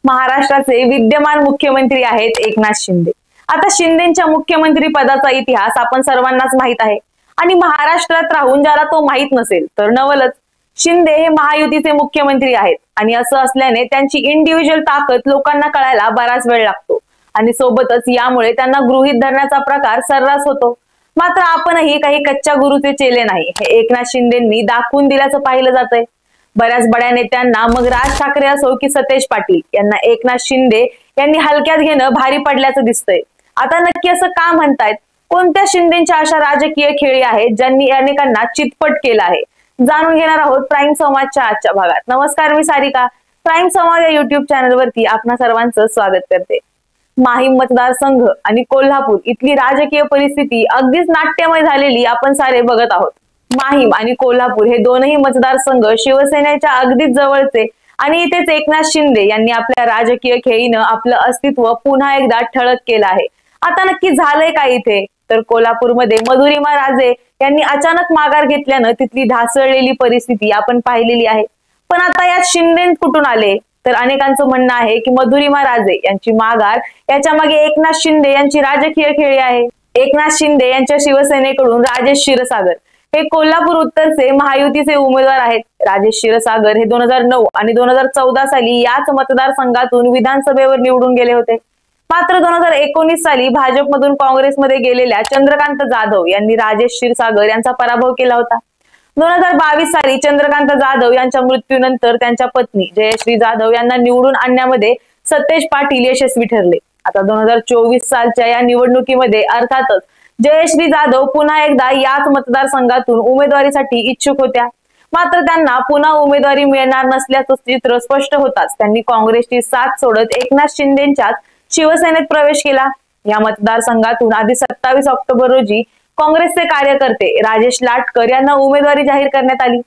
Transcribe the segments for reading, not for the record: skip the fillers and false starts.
महाराष्ट्राचे विद्यमान मुख्यमंत्री आहेत एकनाथ शिंदे। आता शिंदेच्या मुख्यमंत्री पदाचा इतिहास आपण सर्वांनाच माहित आहे आणि महाराष्ट्रात राहून ज्याला तो माहित नसेल तर नवलच। शिंदे हे महायुतीचे मुख्यमंत्री आहेत आणि असं असल्याने त्यांची इंडिव्हिज्युअल ताकद लोकांना कळायला बराच वेळ लागतो आणि सोबतच यामुळे त्यांना गृहीत धरण्याचा प्रकार सर्रास होतो। मात्र आपणही काही कच्च्या गुरुचे चेले नाही हे एकनाथ शिंदेंनी दाखवून दिल्याचं पाहिलं जातंय। बऱ्याच बड्या नेत्यांना मग राज ठाकरे असो की सतेज पाटील यांना एकनाथ शिंदे यांनी हलक्यात घेणं भारी पडल्याचं दिसतंय। आता नक्की असं का म्हणतायत? कोणत्या शिंदेच्या अशा राजकीय खेळी आहेत ज्यांनी अनेकांना चितपट केलं आहे? जाणून घेणार आहोत प्राईम संवादच्या आजच्या भागात। नमस्कार, मी सारिका। प्राईम संवाद या युट्यूब चॅनल वरती आपणा सर्वांचं स्वागत करते। माहीम मतदारसंघ आणि कोल्हापूर इथली राजकीय परिस्थिती अगदीच नाट्यमय झालेली आपण सारे बघत आहोत। माहीम आणि कोल्हापूर हे दोनही मतदारसंघ शिवसेनेच्या अगदीच जवळचे आणि इथेच एकनाथ शिंदे यांनी आपल्या राजकीय खेळीनं आपलं अस्तित्व पुन्हा एकदा ठळक केलं आहे। आता नक्की झालंय काय इथे? तर कोल्हापूरमध्ये मधुरिमा राजे यांनी अचानक माघार घेतल्यानं तिथली ढासळलेली परिस्थिती आपण पाहिलेली आहे। पण आता यात शिंदे कुठून आले? तर अनेकांचं म्हणणं आहे की मधुरिमा राजे यांची माघार याच्या मागे एकनाथ शिंदे यांची राजकीय खेळी आहे। एकनाथ शिंदे यांच्या शिवसेनेकडून राजेश क्षीरसागर हे कोल्हापूर उत्तरचे महायुतीचे उमेदवार आहेत। राजेश क्षीरसागर हे 2009 आणि 2014 साली याच मतदारसंघातून विधानसभेवर निवडून गेले होते। मात्र 2019 साली भाजपमधून काँग्रेसमध्ये गेलेल्या चंद्रकांत जाधव यांनी राजेश क्षीरसागर यांचा पराभव केला होता। 2022 साली चंद्रकांत जाधव यांच्या मृत्यूनंतर त्यांच्या पत्नी जयश्री जाधव यांना निवडून आणण्यामध्ये सतेज पाटील यशस्वी ठरले। आता 2024 सालच्या या निवडणुकीमध्ये अर्थातच जयश्री जाधव पुन्हा एकदा याच मतदारसंघातून उमेदवारीसाठी इच्छुक होत्या। मात्र त्यांना पुन्हा उमेदवारी मिळणार नसल्याचं चित्र स्पष्ट होताच त्यांनी काँग्रेसची साथ सोडत एकनाथ शिंदेच्याच शिवसेनेत प्रवेश केला। या मतदारसंघातून आधी 27 ऑक्टोबर रोजी काँग्रेसचे कार्यकर्ते राजेश लाटकर यांना उमेदवारी जाहीर करण्यात आली।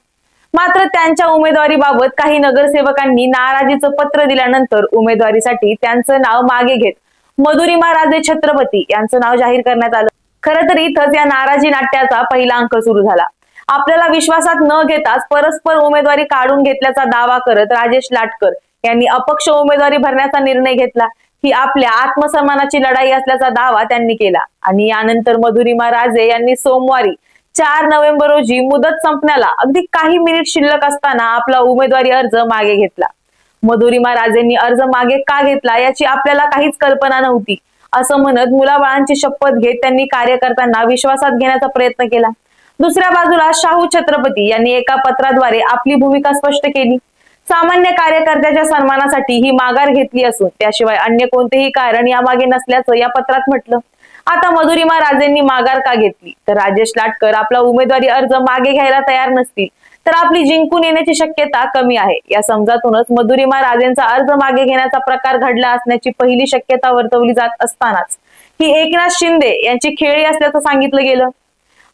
मात्र त्यांच्या उमेदवारीबाबत काही नगरसेवकांनी नाराजीचं पत्र दिल्यानंतर उमेदवारीसाठी त्यांचं नाव मागे घेत मधुरिमा राजे छत्रपती यांचं नाव जाहीर करण्यात आलं। खरं तर इथंच या नाराजी नाट्याचा पहिला अंक सुरू झाला। आपल्याला विश्वासात न घेताच परस्पर उमेदवारी काढून घेतल्याचा दावा करत राजेश लाटकर यांनी अपक्ष उमेदवारी भरण्याचा निर्णय घेतला। ही आपल्या आत्मसन्मानाची लढाई असल्याचा दावा त्यांनी केला आणि यानंतर मधुरिमा राजे यांनी सोमवारी 4 नोव्हेंबर रोजी मुदत संपण्याला अगदी काही मिनिट शिल्लक असताना आपला उमेदवारी अर्ज मागे घेतला। मधुरिमा राजेंनी अर्ज मागे का घेतला याची आपल्याला काहीच कल्पना नव्हती असं म्हणत मुलाबाळांची शपथ घेत त्यांनी कार्यकर्त्यांना विश्वासात घेण्याचा प्रयत्न केला। दुसऱ्या बाजूला शाहू छत्रपती यांनी एका पत्राद्वारे आपली भूमिका स्पष्ट केली। सामान्य कार्यकर्त्याच्या सन्मानासाठी ही माघार घेतली असून त्याशिवाय अन्य कोणतेही कारण यामागे नसल्याचं या पत्रात म्हटलं। आता मधुरिमा राजेंनी माघार का घेतली? तर राजेश लाटकर आपला उमेदवारी अर्ज मागे घ्यायला तयार नसतील तर आपली जिंकून येण्याची शक्यता कमी आहे। या समजातूनच मधुरिमा राजेंचा अर्ज मागे घेण्याचा प्रकार घडला असण्याची पहिली शक्यता वर्तवली जात असतानाच ही एकनाथ शिंदे यांची खेळी असल्याचं सांगितलं गेलं।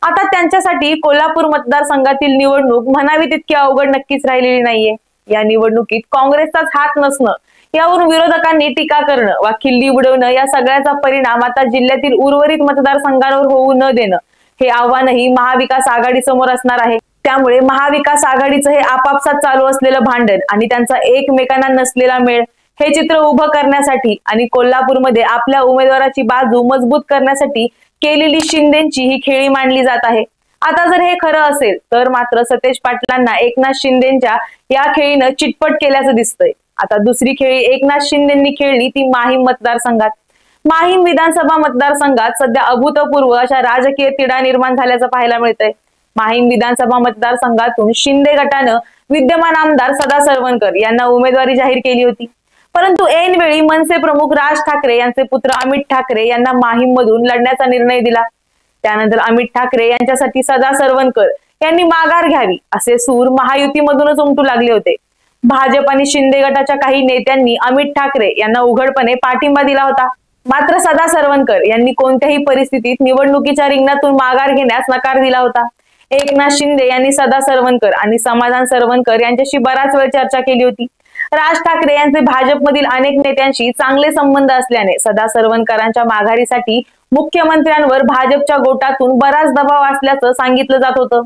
आता त्यांच्यासाठी कोल्हापूर मतदारसंघातील निवडणूक म्हणावी तितकी अवघड नक्कीच राहिलेली नाहीये। या निवडणुकीत काँग्रेसचाच हात नसणं यावरून विरोधकांनी टीका करणं वा खिल्ली उडवणं या सगळ्याचा परिणाम आता जिल्ह्यातील उर्वरित मतदारसंघांवर होऊ न देणं हे आव्हानही महाविकास आघाडी समोर असणार आहे। त्यामुळे महाविकास आघाडीचं हे आपापसात चालू असलेलं भांडण आणि त्यांचा एकमेकांना नसलेला मेळ हे चित्र उभं करण्यासाठी आणि कोल्हापूरमध्ये आपल्या उमेदवाराची बाजू मजबूत करण्यासाठी केलेली शिंदेची ही खेळी मांडली जात आहे। आता जर हे खरं असेल तर मात्र सतेज पाटलांना एकनाथ शिंदेच्या या खेळीनं चिटपट केल्याचं दिसतंय। आता दुसरी खेळी एकनाथ शिंदेंनी खेळली ती माहीम मतदारसंघात। माहीम विधानसभा मतदारसंघात सध्या अभूतपूर्व अशा राजकीय तिढा निर्माण झाल्याचं पाहायला मिळतंय। माहीम विधानसभा मतदारसंघातून शिंदे गटानं विद्यमान आमदार सदा सरवणकर यांना उमेदवारी जाहीर केली होती। परंतु ऐनवेळी मनसे प्रमुख राज ठाकरे यांचे पुत्र अमित ठाकरे यांना माहीम मधून लढण्याचा निर्णय दिला। त्यानंतर अमित ठाकरे यांच्यासाठी सदा सरवणकर यांनी माघार घ्यावी असे सूर महायुतीमधूनच उमटू लागले होते। भाजप आणि शिंदे गटाच्या काही नेत्यांनी अमित ठाकरे यांना उघडपणे पाठिंबा दिला होता। मात्र सदा सरवणकर यांनी कोणत्याही परिस्थितीत निवडणुकीच्या रिंगणातून माघार घेण्यास नकार दिला होता। एकनाथ शिंदे यांनी सदा सरवणकर आणि समाधान सरवणकर यांच्याशी बराच वेळ चर्चा केली होती। राज ठाकरे यांचे भाजपमधील अनेक नेत्यांशी चांगले संबंध असल्याने सदा सरवणकरांच्या माघारीसाठी मुख्यमंत्र्यांवर भाजपच्या गोटातून बराच दबाव असल्याचं सांगितलं जात होतं।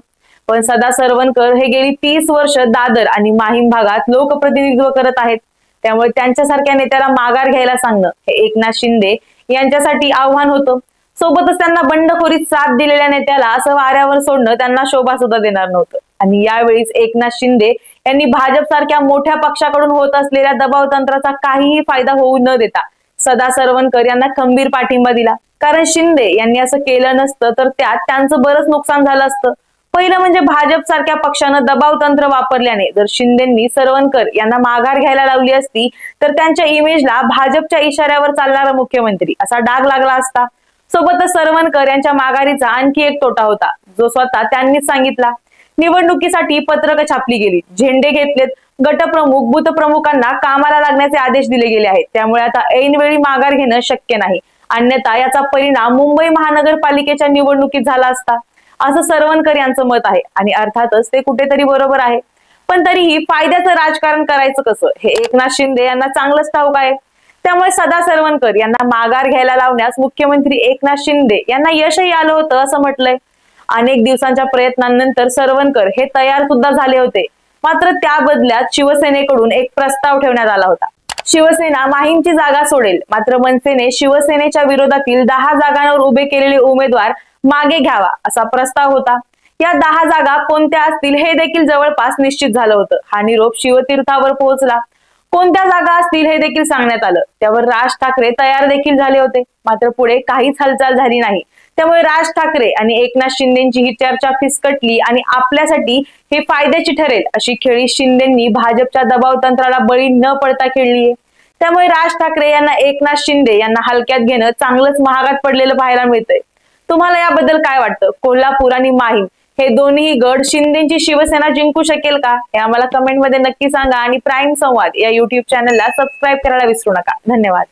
पण सदा सरवणकर हे गेली 30 वर्ष दादर आणि माहीम भागात लोकप्रतिनिधित्व करत आहेत। त्यामुळे त्यांच्यासारख्या नेत्याला माघार घ्यायला सांगणं हे एकनाथ शिंदे यांच्यासाठी आव्हान होतं. सोबतच त्यांना बंडखोरीत साथ दिलेल्या नेत्याला असं वाऱ्यावर सोडणं त्यांना शोभा सुद्धा देणार नव्हतं. आणि यावेळीच एकनाथ शिंदे यांनी भाजप सारख्या मोठ्या पक्षाकडून होत असलेल्या दबाव तंत्राचा काहीही फायदा होऊ न देता सदा सरवणकर यांना खंबीर पाठिंबा दिला. कारण शिंदे यांनी असं केलं नसतं तर त्यात त्यांचं बरंच नुकसान झालं असतं. पहिलं म्हणजे भाजप सारख्या पक्षानं दबाव तंत्र वापरल्याने जर शिंदेंनी सरवणकर यांना माघार घ्यायला लावली असती तर त्यांच्या इमेजला भाजपच्या इशाऱ्यावर चालणारा मुख्यमंत्री असा डाग लागला असता. सोबतच सरवणकर यांच्या माघारीचा आणखी एक तोटा होता जो स्वतः त्यांनीच सांगितला. निवडणुकीसाठी पत्रकं छापली गेली, झेंडे घेतलेत, गटप्रमुख बूथ प्रमुखांना कामाला लागण्याचे आदेश दिले गेले आहेत. त्यामुळे आता ऐनवेळी माघार घेणं शक्य नाही, अन्यथा याचा परिणाम मुंबई महानगरपालिकेच्या निवडणुकीत झाला असता असं सरवणकर यांचं मत आहे. आणि अर्थातच ते कुठेतरी बरोबर आहे. पण तरीही फायद्याचं राजकारण करायचं कसं हे एकनाथ शिंदे यांना चांगलंच ठाऊक आहे. त्यामुळे सदा सरवणकर यांना माघार घ्यायला लावण्यास मुख्यमंत्री एकनाथ शिंदे यांना यशही आलं होतं असं म्हटलंय. अनेक दिवसांच्या प्रयत्नांनंतर सरवणकर हे तयार सुद्धा झाले होते. मात्र त्या बदल्यात शिवसेनेकडून एक प्रस्ताव ठेवण्यात आला होता. शिवसेना माहीमची जागा सोडेल, मात्र मनसेने शिवसेनेच्या विरोधातील 10 जागांवर उभे केलेले उमेदवार मागे घ्यावा असा प्रस्ताव होता. या 10 जागा कोणत्या असतील हे देखील जवळपास निश्चित झालं होतं. हा निरोप शिवतीर्थावर पोहोचला. कोणत्या जागा असतील हे देखील सांगण्यात आलं. त्यावर राज ठाकरे तयार देखील झाले होते. मात्र पुढे काहीच हालचाल झाली नाही. त्यामुळे राज ठाकरे आणि एकनाथ शिंदेची ही चर्चा फिसकटली आणि आपल्यासाठी हे फायद्याची ठरेल अशी खेळी शिंदेंनी भाजपच्या दबाव तंत्राला बळी न पडता खेळलीये. त्यामुळे राज ठाकरे यांना एकनाथ शिंदे यांना हलक्यात घेणं चांगलंच महागात पडलेलं पाहायला मिळतंय. तुम्हाला याबद्दल काय वाटतं? कोल्हापूर आणि माहीम हे दोन्ही गड शिंदेची शिवसेना जिंकू शकेल का? हे आम्हाला कमेंटमध्ये नक्की सांगा आणि प्राईम संवाद या युट्यूब चॅनलला सबस्क्राईब करायला विसरू नका. धन्यवाद.